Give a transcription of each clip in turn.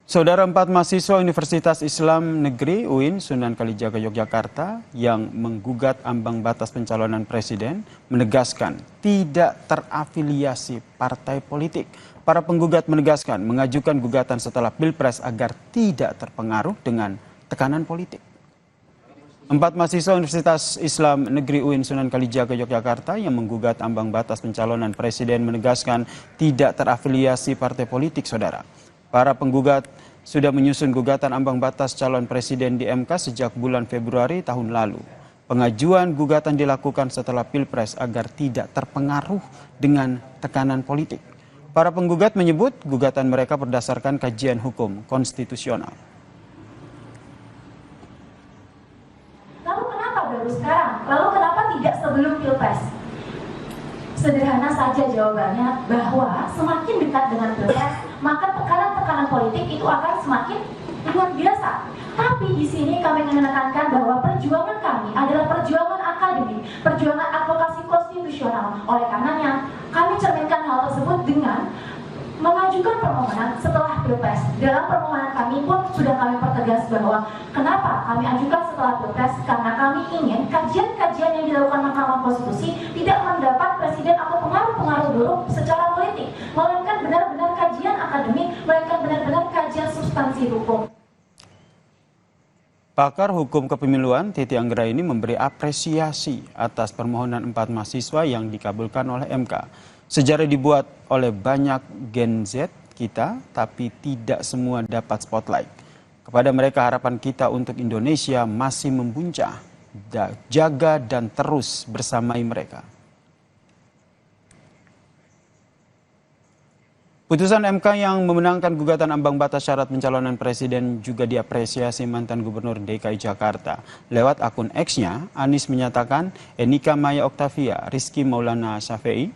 Saudara, 4 mahasiswa Universitas Islam Negeri UIN Sunan Kalijaga Yogyakarta yang menggugat ambang batas pencalonan presiden menegaskan tidak terafiliasi partai politik. Para penggugat menegaskan mengajukan gugatan setelah Pilpres agar tidak terpengaruh dengan tekanan politik. 4 mahasiswa Universitas Islam Negeri UIN Sunan Kalijaga Yogyakarta yang menggugat ambang batas pencalonan presiden menegaskan tidak terafiliasi partai politik, saudara. Para penggugat sudah menyusun gugatan ambang batas calon presiden di MK sejak bulan Februari tahun lalu. Pengajuan gugatan dilakukan setelah Pilpres agar tidak terpengaruh dengan tekanan politik. Para penggugat menyebut gugatan mereka berdasarkan kajian hukum konstitusional. Lalu kenapa baru sekarang? Lalu kenapa tidak sebelum Pilpres? Sederhana saja jawabannya, bahwa semakin dekat dengan Pilpres, maka tekanan-tekanan politik itu akan semakin luar biasa. Tapi di sini kami ingin menekankan bahwa perjuangan kami adalah perjuangan akademik, perjuangan advokasi konstitusional. Oleh karenanya, kami cerminkan hal tersebut dengan mengajukan permohonan setelah Pilpres. Dalam permohonan kami pun sudah kami pertegas bahwa kenapa kami ajukan setelah Pilpres, karena kami ingin kajian-kajian yang dilakukan Mahkamah Konstitusi tidak mendapat presiden atau pengaruh-pengaruh buruk secara politik, melainkan benar-benar kajian akademik, melainkan benar-benar kajian substansi hukum. Pakar hukum kepemiluan Titi Anggraini memberi apresiasi atas permohonan 4 mahasiswa yang dikabulkan oleh MK. Sejarah dibuat oleh banyak Gen Z kita, tapi tidak semua dapat spotlight. Kepada mereka harapan kita untuk Indonesia masih membuncah. Jaga dan terus bersamai mereka. Putusan MK yang memenangkan gugatan ambang batas syarat pencalonan presiden juga diapresiasi mantan Gubernur DKI Jakarta. Lewat akun X-nya, Anies menyatakan Enika Maya Oktavia, Rizky Maulana Syafei,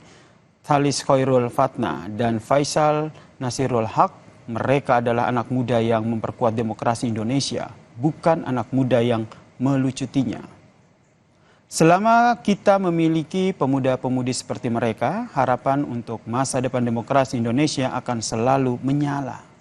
Thalis Khairul Fatna, dan Faisal Nasirul Haq, mereka adalah anak muda yang memperkuat demokrasi Indonesia, bukan anak muda yang melucutinya. Selama kita memiliki pemuda-pemudi seperti mereka, harapan untuk masa depan demokrasi Indonesia akan selalu menyala.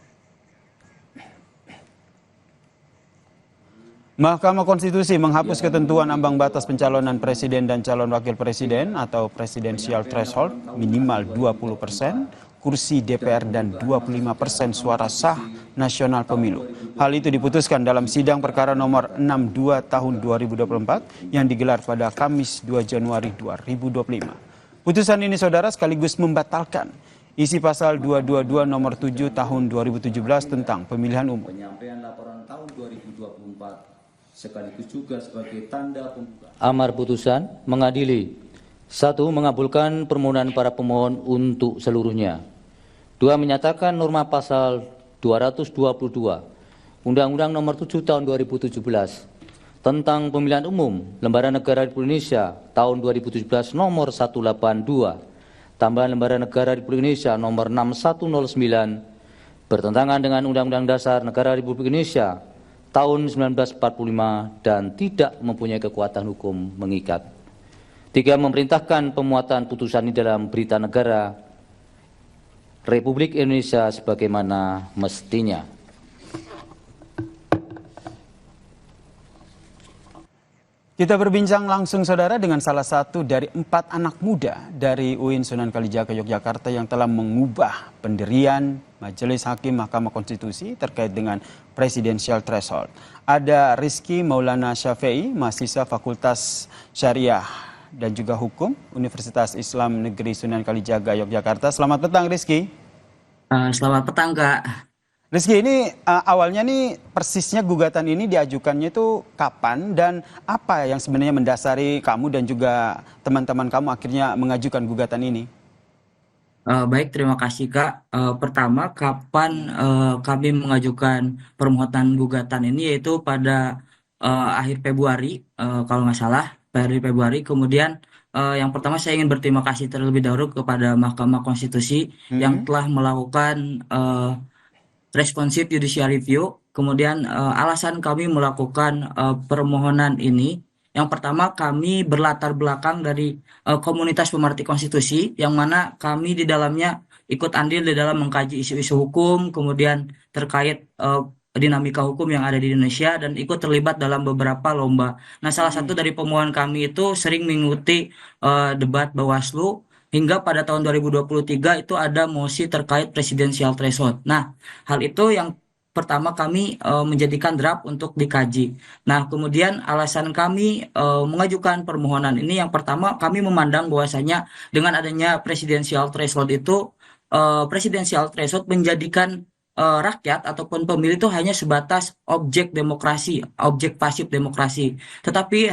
Mahkamah Konstitusi menghapus ketentuan ambang batas pencalonan presiden dan calon wakil presiden atau presidensial threshold minimal 20% kursi DPR dan 25% suara sah nasional pemilu. Hal itu diputuskan dalam sidang perkara nomor 62 tahun 2024 yang digelar pada Kamis 2 Januari 2025. Putusan ini, saudara, sekaligus membatalkan isi pasal 222 nomor 7 tahun 2017 tentang pemilihan umum. Penyampaian laporan tahun 2024 sekaligus juga sebagai tanda pembukaan. Amar putusan mengadili: 1. Mengabulkan permohonan para pemohon untuk seluruhnya. 2. Menyatakan norma pasal 222 Undang-Undang Nomor 7 Tahun 2017 tentang Pemilihan Umum Lembaran Negara Republik Indonesia tahun 2017 nomor 182 tambahan Lembaran Negara Republik Indonesia nomor 6109 bertentangan dengan Undang-Undang Dasar Negara Republik Indonesia tahun 1945 dan tidak mempunyai kekuatan hukum mengikat. 3. Memerintahkan pemuatan putusan ini dalam Berita Negara Republik Indonesia sebagaimana mestinya. Kita berbincang langsung, saudara, dengan salah satu dari 4 anak muda dari UIN Sunan Kalijaga Yogyakarta yang telah mengubah pendirian Majelis Hakim Mahkamah Konstitusi terkait dengan presidensial threshold. Ada Rizky Maulana Syafei, mahasiswa Fakultas Syariah dan juga Hukum Universitas Islam Negeri Sunan Kalijaga Yogyakarta. Selamat petang, Rizky. Selamat petang, Kak. Rizky, ini awalnya nih persisnya gugatan ini diajukannya itu kapan dan apa yang sebenarnya mendasari kamu dan juga teman-teman kamu akhirnya mengajukan gugatan ini? Baik, terima kasih, Kak. Pertama, kapan kami mengajukan permohonan gugatan ini, yaitu pada akhir Februari, kalau nggak salah, pada Februari. Kemudian yang pertama saya ingin berterima kasih terlebih dahulu kepada Mahkamah Konstitusi yang telah melakukan responsif judicial review. Kemudian alasan kami melakukan permohonan ini, yang pertama kami berlatar belakang dari komunitas pemerhati konstitusi, yang mana kami di dalamnya ikut andil di dalam mengkaji isu-isu hukum, kemudian terkait dinamika hukum yang ada di Indonesia dan ikut terlibat dalam beberapa lomba. Nah, salah satu dari pemohon kami itu sering mengikuti debat Bawaslu hingga pada tahun 2023 itu ada mosi terkait presidensial threshold. Nah, hal itu yang pertama kami menjadikan draft untuk dikaji. Nah, kemudian alasan kami mengajukan permohonan ini yang pertama kami memandang bahwasanya dengan adanya presidensial threshold itu presidensial threshold menjadikan rakyat ataupun pemilih itu hanya sebatas objek demokrasi, objek pasif demokrasi. Tetapi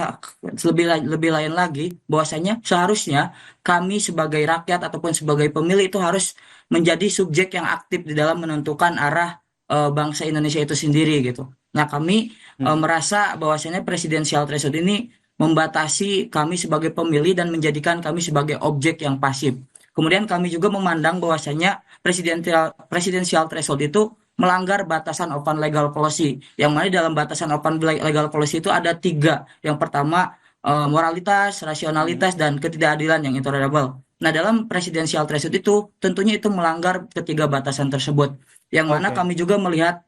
lebih lain lagi bahwasanya seharusnya kami sebagai rakyat ataupun sebagai pemilih itu harus menjadi subjek yang aktif di dalam menentukan arah bangsa Indonesia itu sendiri gitu. Nah, kami merasa bahwasanya presidensial threshold ini membatasi kami sebagai pemilih dan menjadikan kami sebagai objek yang pasif. Kemudian kami juga memandang bahwasanya presidensial threshold itu melanggar batasan open legal policy. Yang mana dalam batasan open legal policy itu ada 3. Yang pertama moralitas, rasionalitas, dan ketidakadilan yang intolerable. Nah, dalam presidensial threshold itu tentunya itu melanggar ketiga batasan tersebut. Yang mana kami juga melihat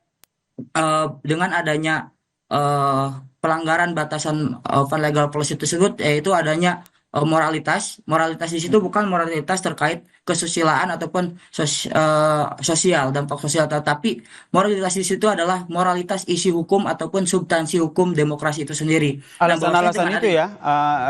dengan adanya pelanggaran batasan open legal policy tersebut, yaitu adanya moralitas. Moralitas di situ bukan moralitas terkait kesusilaan ataupun sosial, dampak sosial, tetapi moralitas di situ adalah moralitas isi hukum ataupun substansi hukum demokrasi itu sendiri. Alasan-alasan itu ya,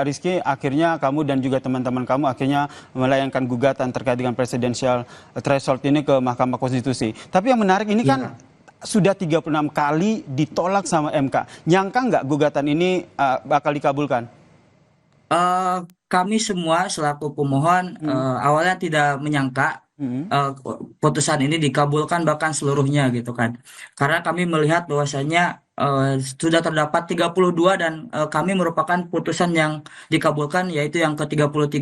Rizky, akhirnya kamu dan juga teman-teman kamu akhirnya melayangkan gugatan terkait dengan presidensial threshold ini ke Mahkamah Konstitusi. Tapi yang menarik ini kan sudah 36 kali ditolak sama MK. Nyangka nggak gugatan ini bakal dikabulkan? Kami semua selaku pemohon awalnya tidak menyangka putusan ini dikabulkan bahkan seluruhnya gitu kan. Karena kami melihat bahwasanya sudah terdapat 32 dan kami merupakan putusan yang dikabulkan yaitu yang ke-33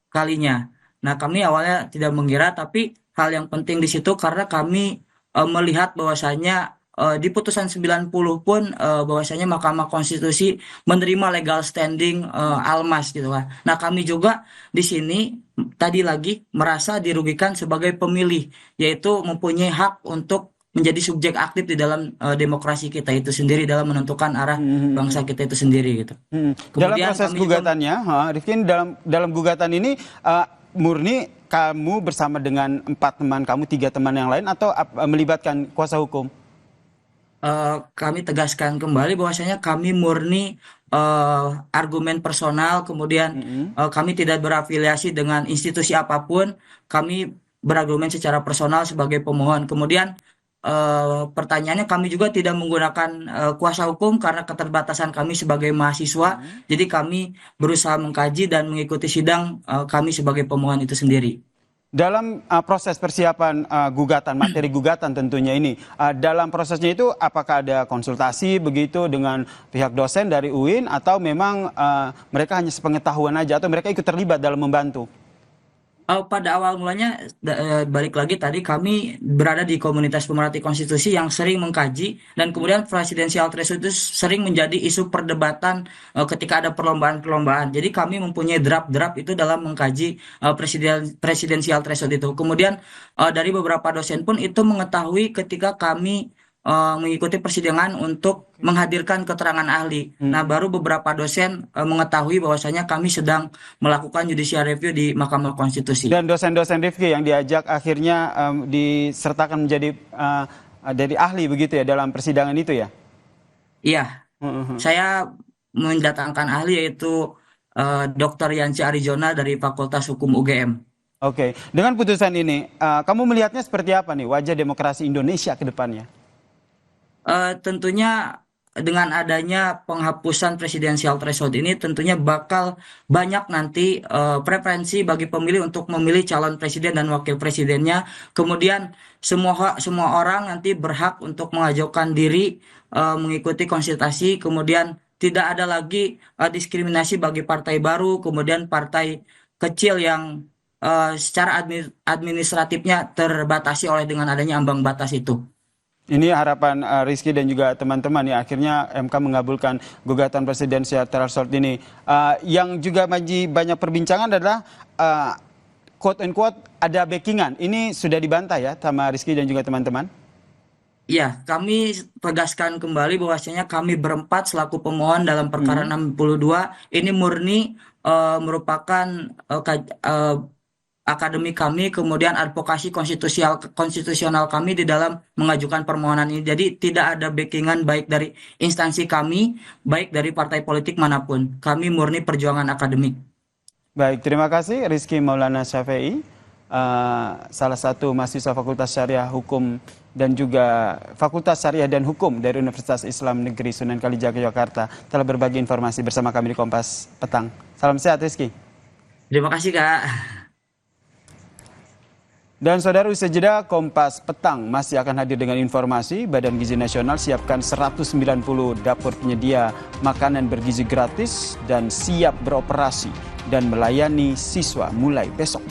kalinya. Nah, kami awalnya tidak mengira, tapi hal yang penting di situ karena kami melihat bahwasanya di putusan 90 pun bahwasanya Mahkamah Konstitusi menerima legal standing Almas gitu kan. Nah, kami juga di sini tadi lagi merasa dirugikan sebagai pemilih, yaitu mempunyai hak untuk menjadi subjek aktif di dalam demokrasi kita itu sendiri dalam menentukan arah bangsa kita itu sendiri gitu. Dalam proses gugatannya, Rifkin, dalam gugatan ini murni kamu bersama dengan 4 teman kamu, 3 teman yang lain, atau melibatkan kuasa hukum? Kami tegaskan kembali bahwasanya kami murni argumen personal, kemudian kami tidak berafiliasi dengan institusi apapun, kami berargumen secara personal sebagai pemohon. Kemudian pertanyaannya kami juga tidak menggunakan kuasa hukum karena keterbatasan kami sebagai mahasiswa, jadi kami berusaha mengkaji dan mengikuti sidang kami sebagai pemohon itu sendiri. Dalam proses persiapan gugatan, materi gugatan tentunya ini, dalam prosesnya itu apakah ada konsultasi begitu dengan pihak dosen dari UIN atau memang mereka hanya sepengetahuan aja atau mereka ikut terlibat dalam membantu? Pada awal mulanya balik lagi tadi kami berada di komunitas pemerhati konstitusi yang sering mengkaji dan kemudian presidensial threshold itu sering menjadi isu perdebatan ketika ada perlombaan-perlombaan. Jadi kami mempunyai draft-draft itu dalam mengkaji presidensial threshold itu. Kemudian dari beberapa dosen pun itu mengetahui ketika kami mengikuti persidangan untuk menghadirkan keterangan ahli. Nah, baru beberapa dosen mengetahui bahwasanya kami sedang melakukan judicial review di Mahkamah Konstitusi. Dan dosen-dosen Rifki yang diajak akhirnya disertakan menjadi dari ahli begitu ya dalam persidangan itu ya? Iya, saya mendatangkan ahli yaitu Dr. Yanci Arijona dari Fakultas Hukum UGM. Oke, dengan putusan ini, kamu melihatnya seperti apa nih wajah demokrasi Indonesia ke depannya? Tentunya dengan adanya penghapusan presidensial threshold ini tentunya bakal banyak nanti preferensi bagi pemilih untuk memilih calon presiden dan wakil presidennya. Kemudian semua orang nanti berhak untuk mengajukan diri mengikuti konsultasi. Kemudian tidak ada lagi diskriminasi bagi partai baru, kemudian partai kecil yang secara administratifnya terbatasi oleh dengan adanya ambang batas itu. Ini harapan Rizky dan juga teman-teman ya, akhirnya MK mengabulkan gugatan presidensial threshold ini. Yang juga banyak perbincangan adalah quote and quote ada backingan. Ini sudah dibantah ya sama Rizky dan juga teman-teman. Iya, kami tegaskan kembali bahwasanya kami berempat selaku pemohon dalam perkara 62 ini murni merupakan akademik kami, kemudian advokasi konstitusional kami di dalam mengajukan permohonan ini. Jadi tidak ada backingan baik dari instansi kami, baik dari partai politik manapun. Kami murni perjuangan akademik. Baik, terima kasih Rizky Maulana Syafi'i, salah satu mahasiswa Fakultas Syariah Hukum dan juga Fakultas Syariah dan Hukum dari Universitas Islam Negeri Sunan Kalijaga Yogyakarta telah berbagi informasi bersama kami di Kompas Petang. Salam sehat Rizky. Terima kasih Kak. Dan saudara, usai jeda Kompas Petang masih akan hadir dengan informasi Badan Gizi Nasional siapkan 190 dapur penyedia makanan bergizi gratis dan siap beroperasi dan melayani siswa mulai besok.